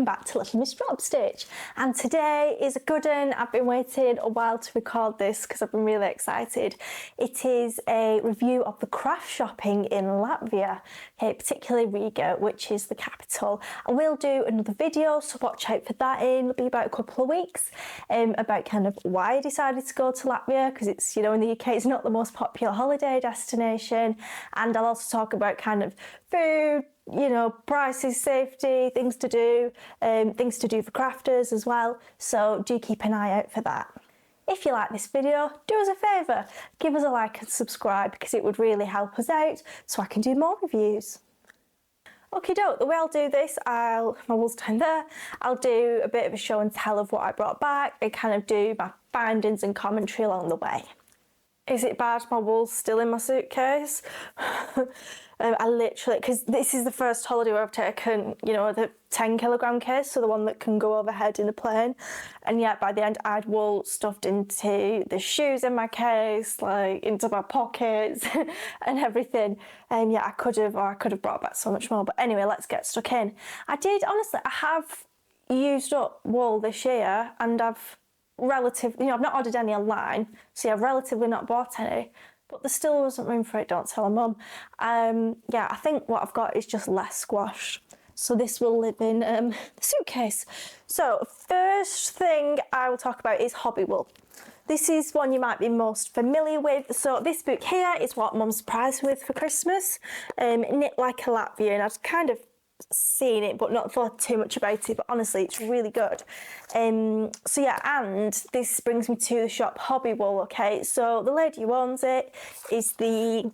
back to Little Miss Drop Stitch, and today is a good one. I've been waiting a while to record this because I've been really excited. It is a review of the craft shopping in Latvia, okay, particularly Riga, which is the capital. I will do another video, so watch out for that. It'll be about a couple of weeks, about kind of why I decided to go to Latvia, because it's, you know, in the UK it's not the most popular holiday destination, and I'll also talk about kind of food, you know, prices, safety, things to do for crafters as well, so do keep an eye out for that. If you like this video, do us a favour, give us a like and subscribe, because it would really help us out so I can do more reviews. Okay, doke, the way I'll do this, my wool's down there, I'll do a bit of a show and tell of what I brought back and kind of do my findings and commentary along the way. Is it bad my wool's still in my suitcase? I literally, because this is the first holiday where I've taken, you know, the 10 kilogram case, so the one that can go overhead in the plane, and yet by the end I had wool stuffed into the shoes in my case, like into my pockets and everything, and yeah, I could have brought back so much more, but anyway, let's get stuck in. Honestly, I have used up wool this year, and I've not ordered any online, so yeah, I've relatively not bought any. But there still wasn't room for it, don't tell Mum. Yeah, I think what I've got is just less squash. So this will live in the suitcase. So first thing I will talk about is Hobbywool. This is one you might be most familiar with. So this book here is what Mum surprised me with for Christmas. Knit Like a Latvian. I've kind of seen it but not thought too much about it, but honestly it's really good. So yeah, and this brings me to the shop Hobbywool. Okay, so the lady who owns it is the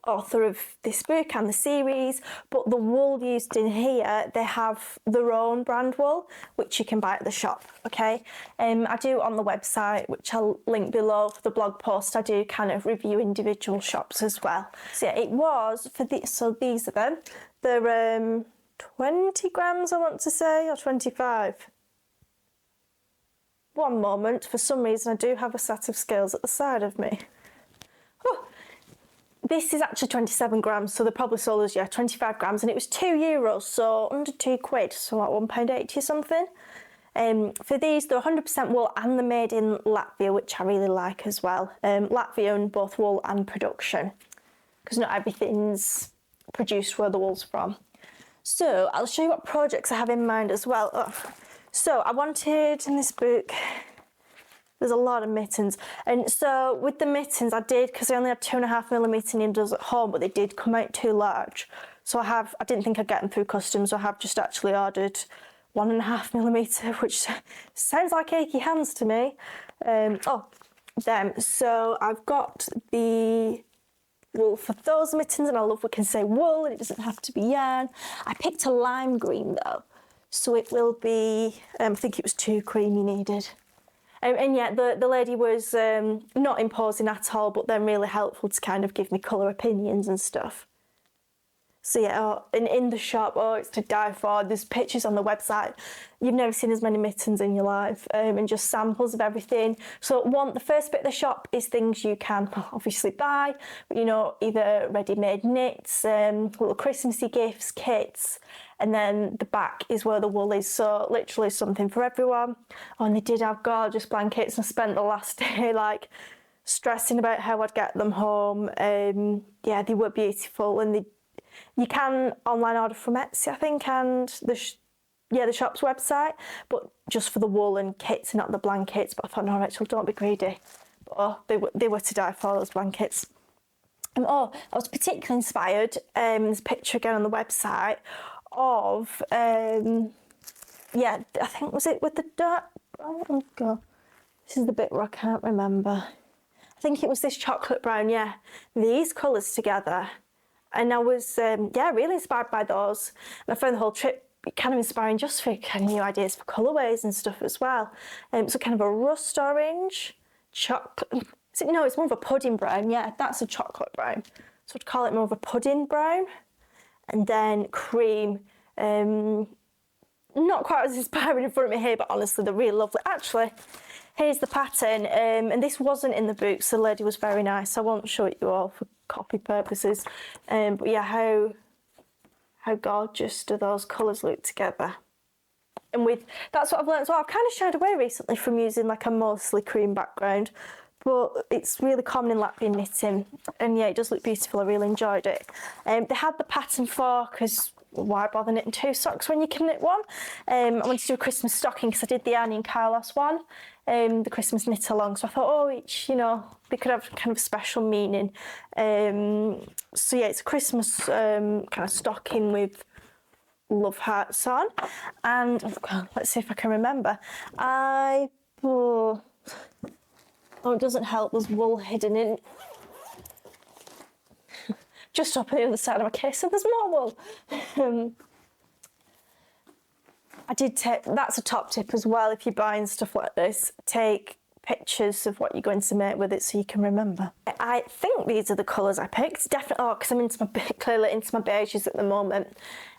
author of this book and the series, but the wool used in here, they have their own brand wool which you can buy at the shop. Okay, I do on the website, which I'll link below for the blog post, I do kind of review individual shops as well. So yeah, it was for so these are them. They're 20 grams I want to say, or 25. One moment, for some reason I do have a set of scales at the side of me. Oh, this is actually 27 grams, so they probably sold us, yeah, 25 grams, and it was €2, so under £2, so like £1.80 something. For these, they're 100% wool and they're made in Latvia, which I really like as well. Latvia own both wool and production, because not everything's produced where the wool's from. So I'll show you what projects I have in mind as well. Oh. So I wanted, in this book, there's a lot of mittens, and so with the mittens I did, because I only had 2.5mm needles at home, but they did come out too large, so I didn't think I'd get them through customs, so I have just actually ordered 1.5mm, which sounds like achy hands to me. So I've got the wool for those mittens, and I love we can say wool and it doesn't have to be yarn. I picked a lime green though, so it will be, I think it was 2 cream you needed. And yeah, the lady was not imposing at all, but then really helpful to kind of give me colour opinions and stuff. So yeah, and in the shop, it's to die for. There's pictures on the website. You've never seen as many mittens in your life, and just samples of everything. So the first bit of the shop is things you can obviously buy, but you know, either ready-made knits, little Christmassy gifts, kits, and then the back is where the wool is, so literally something for everyone. Oh, and they did have gorgeous blankets, and I spent the last day like stressing about how I'd get them home. Yeah, they were beautiful, and you can online order from Etsy, I think, and the shop's website, but just for the wool and kits and not the blankets. But I thought, no, Rachel, don't be greedy. But they were to die for, those blankets. And I was particularly inspired, there's a picture again on the website of, yeah, I think, was it with the dark, oh God, this is the bit where I can't remember. I think it was this chocolate brown, yeah, these colours together. And I was, really inspired by those. And I found the whole trip kind of inspiring just for kind of new ideas for colourways and stuff as well. So kind of a rust orange, chocolate, no, it's more of a pudding brown. Yeah, that's a chocolate brown. So I'd call it more of a pudding brown. And then cream, not quite as inspiring in front of me here, but honestly, they're really lovely. Actually, here's the pattern, and this wasn't in the book, so the lady was very nice. I won't show it you all for copy purposes, but yeah, how gorgeous do those colours look together? And that's what I've learned as well. I've kind of shied away recently from using like a mostly cream background, but it's really common in Latvian knitting, and yeah, it does look beautiful. I really enjoyed it. They had the pattern for, because why bother knitting 2 socks when you can knit one? I wanted to do a Christmas stocking because I did the Annie and Carlos one, the Christmas knit along. So I thought, oh, each, they could have kind of special meaning. So yeah, it's a Christmas kind of stocking with love hearts on. And let's see if I can remember. Oh, it doesn't help. There's wool hidden in. Just up on the other side of my case, so there's more wool. I did take, that's a top tip as well, if you're buying stuff like this, take pictures of what you're going to make with it so you can remember. I think these are the colours I picked, definitely, because I'm clearly into my beiges at the moment.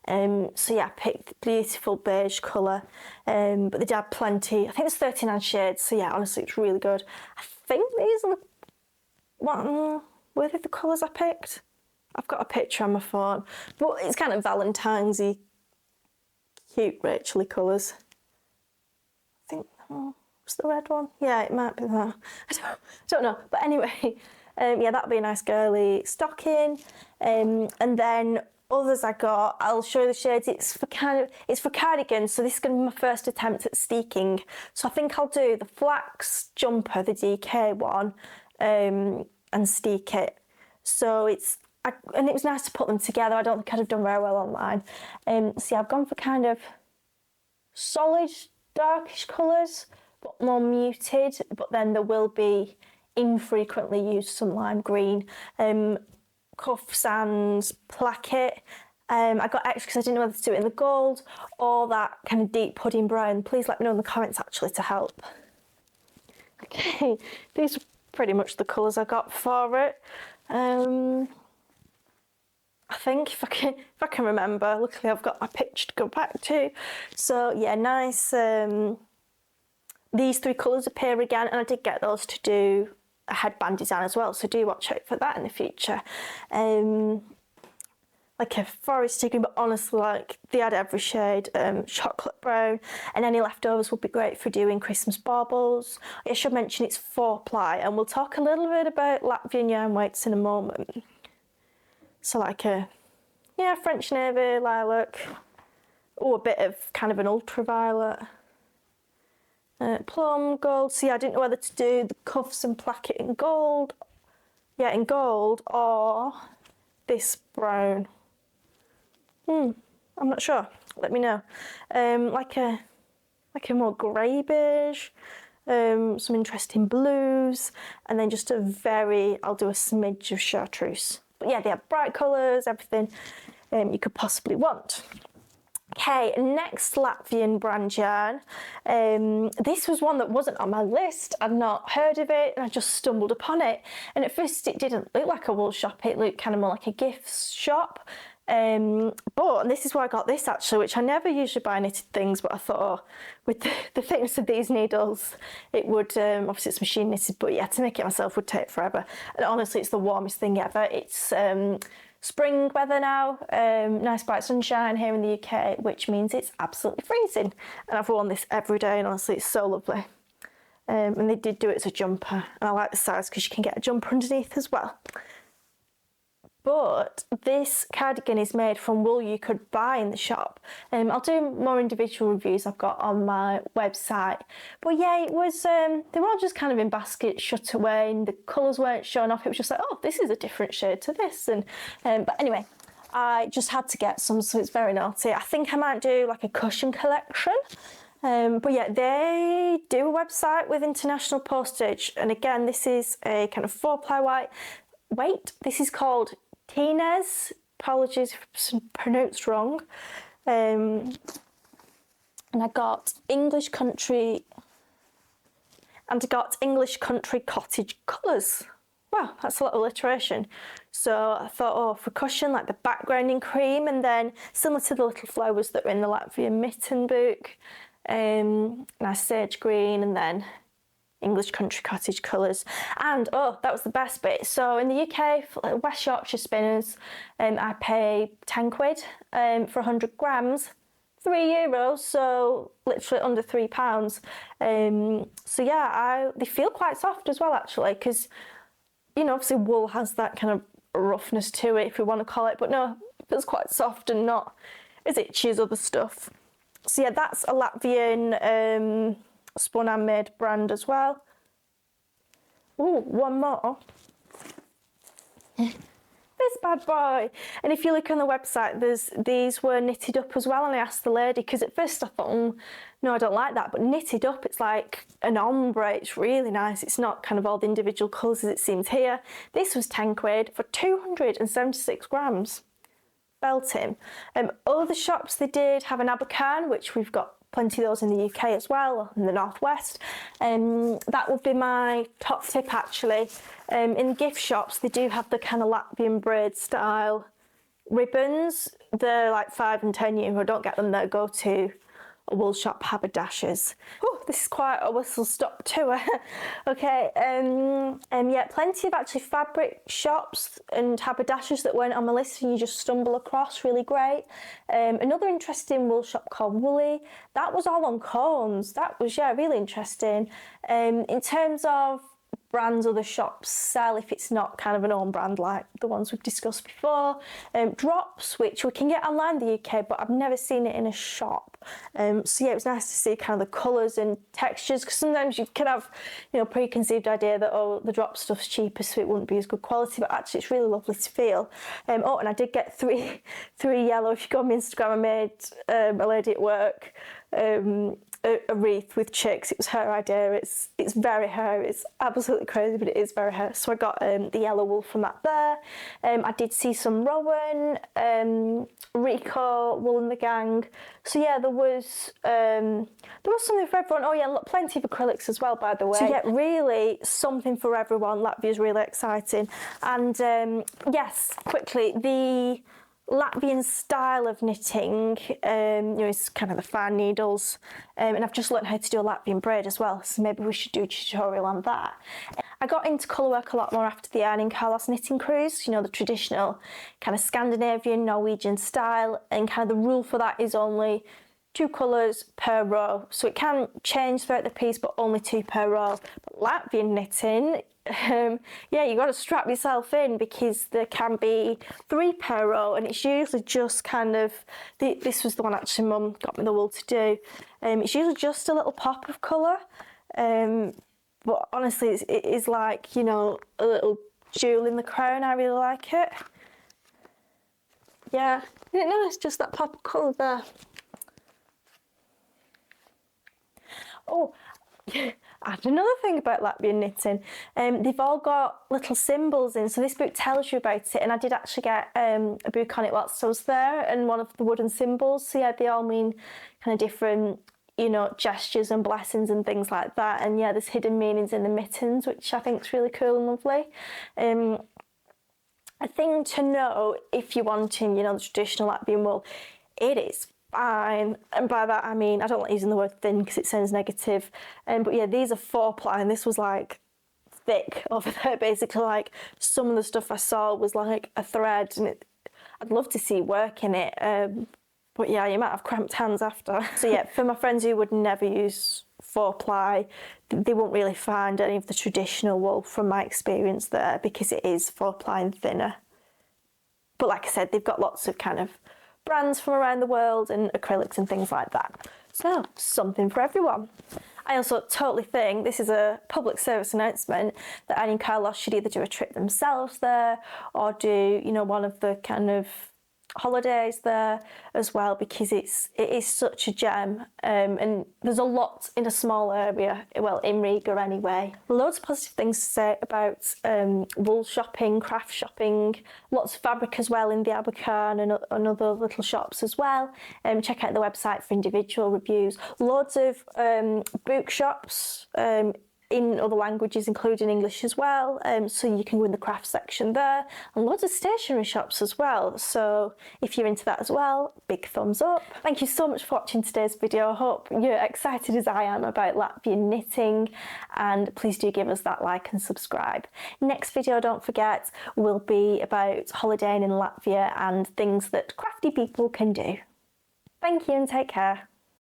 So yeah, I picked the beautiful beige colour, but they did have plenty. I think it's 39 shades, so yeah, honestly, it's really good. I think these are were they the colours I picked? I've got a picture on my phone, but it's kind of Valentine's-y, cute Rachel-y colours. I think, what's the red one? Yeah, it might be that. I don't know, but anyway, yeah, that'll be a nice girly stocking. And then others I got, I'll show you the shades. It's for cardigans, so this is going to be my first attempt at steeking. So I think I'll do the flax jumper, the DK one, and steek it. So and it was nice to put them together. I don't think I'd have done very well on mine. So yeah, I've gone for kind of solid, darkish colours, but more muted. But then there will be infrequently used some lime green. Cuffs and placket. I got extra because I didn't know whether to do it in the gold or that kind of deep pudding brown. Please let me know in the comments actually to help. Okay, these are pretty much the colours I got for it. I think if I can remember, luckily I've got my picture to go back to. So yeah, nice. These 3 colours appear again, and I did get those to do a headband design as well, so do watch out for that in the future. Like a forest green, but honestly, like they had every shade. Chocolate brown, and any leftovers would be great for doing Christmas baubles. I should mention it's 4-ply, and we'll talk a little bit about Latvian yarn weights in a moment. So like French navy, lilac, a bit of kind of an ultraviolet. Plum, gold. So yeah, I didn't know whether to do the cuffs and placket in gold. Yeah, in gold, or this brown. I'm not sure. Let me know. Like a more grey beige. Some interesting blues, and then just I'll do a smidge of chartreuse. But yeah, they have bright colours, everything you could possibly want. Okay, next Latvian brand yarn. This was one that wasn't on my list. I'd not heard of it, and I just stumbled upon it. And at first it didn't look like a wool shop, it looked kind of more like a gifts shop. And this is where I got this actually, which I never usually buy knitted things, but I thought, oh, with the thickness of these needles, it would, obviously it's machine knitted, but yeah, to make it myself would take forever. And honestly, it's the warmest thing ever. It's spring weather now, nice bright sunshine here in the UK, which means it's absolutely freezing. And I've worn this every day, and honestly, it's so lovely. And they did do it as a jumper, and I like the size because you can get a jumper underneath as well. But this cardigan is made from wool you could buy in the shop. I'll do more individual reviews I've got on my website. But yeah, it was, they were all just kind of in baskets, shut away, and the colours weren't showing off. It was just like, oh, this is a different shade to this. And but anyway, I just had to get some, so it's very naughty. I think I might do like a cushion collection. But yeah, they do a website with international postage. And again, this is a kind of 4-ply weight. This is called Tīnes. Apologies if I pronounced wrong. And I got English country cottage colours. Wow, that's a lot of alliteration. So I thought, oh, for cushion, like the background in cream, and then similar to the little flowers that were in the Latvian mitten book, nice sage green, and then English country cottage colours. And oh, that was the best bit. So in the UK, for West Yorkshire spinners, I pay £10 for 100 grams. €3, so literally under £3. So yeah, they feel quite soft as well, actually, because, you know, obviously wool has that kind of roughness to it, if we want to call it, but no, it feels quite soft and not as itchy as other stuff. So yeah, that's a Latvian spun and made brand as well. Oh, one more. This bad boy. And if you look on the website, these were knitted up as well, and I asked the lady, because at first I thought, no, I don't like that, but knitted up, it's like an ombre. It's really nice. It's not kind of all the individual colours as it seems here. This was £10 for 276 grams. Belting. Other shops, they did have an Abercarn, which we've got plenty of those in the UK as well, in the northwest. That would be my top tip, actually. In gift shops, they do have the kind of Latvian braid style ribbons. They're like £5 and €10. Don't get them there. Go to a wool shop, Haberdashery's. Oh, this is quite a whistle-stop tour. Okay, yeah, plenty of actually fabric shops and haberdashers that weren't on my list and you just stumble across, really great. Another interesting wool shop called Woolly, that was all on cones. That was, yeah, really interesting. In terms of brands other shops sell, if it's not kind of an own brand like the ones we've discussed before. Drops, which we can get online in the UK, but I've never seen it in a shop. So yeah, it was nice to see kind of the colours and textures, because sometimes you can have, you know, preconceived idea that, oh, the drop stuff's cheaper, so it wouldn't be as good quality, but actually it's really lovely to feel. Oh, and I did get three yellow. If you go on my Instagram, I made a lady at work a wreath with chicks. It was her idea. It's very her. It's absolutely crazy, but it is very her. So I got the yellow wool from that there. I did see some Rowan, Rico, Wool and the Gang. So yeah, there was something for everyone. Oh yeah, look, plenty of acrylics as well, by the way. So yeah, really something for everyone. Latvia's really exciting. And yes, quickly, the Latvian style of knitting, you know, is kind of the fine needles, and I've just learned how to do a Latvian braid as well, so maybe we should do a tutorial on that. I got into colourwork a lot more after the Ironing Carlos knitting cruise, you know, the traditional kind of Scandinavian, Norwegian style, and kind of the rule for that is only 2 colours per row, so it can change throughout the piece, but only 2 per row. But Latvian knitting, yeah, you got to strap yourself in, because there can be 3 per row, and it's usually just kind of, this was the one actually Mum got me the wool to do. It's usually just a little pop of colour, but honestly it is like, you know, a little jewel in the crown. I really like it. Yeah, no, it's just that pop of colour there. Oh, and another thing about Latvian knitting, they've all got little symbols in, so this book tells you about it, and I did actually get a book on it whilst I was there, and one of the wooden symbols, so yeah, they all mean kind of different, you know, gestures and blessings and things like that, and yeah, there's hidden meanings in the mittens, which I think is really cool and lovely. A thing to know if you're wanting, you know, the traditional Latvian wool, it is fine, and by that I mean, I don't like using the word thin because it sounds negative, but yeah, these are 4-ply, and this was like thick over there, basically. Like, some of the stuff I saw was like a thread, and I'd love to see work in it, but yeah, you might have cramped hands after. So yeah, for my friends who would never use 4-ply, they won't really find any of the traditional wool from my experience there, because it is 4-ply and thinner. But like I said, they've got lots of kind of brands from around the world and acrylics and things like that. So, something for everyone. I also totally think this is a public service announcement that Ironing Carlos should either do a trip themselves there, or do, you know, one of the kind of holidays there as well, because it is such a gem, and there's a lot in a small area, well, in Riga anyway. Loads of positive things to say about wool shopping, craft shopping, lots of fabric as well in the Abercarn and other little shops as well. Check out the website for individual reviews. Loads of book shops in other languages, including English as well, so you can go in the craft section there, and loads of stationery shops as well, so if you're into that as well, big thumbs up. Thank you so much for watching today's video. I hope you're excited as I am about Latvian knitting, and please do give us that like and subscribe. Next video, don't forget, will be about holidaying in Latvia and things that crafty people can do. Thank you and take care.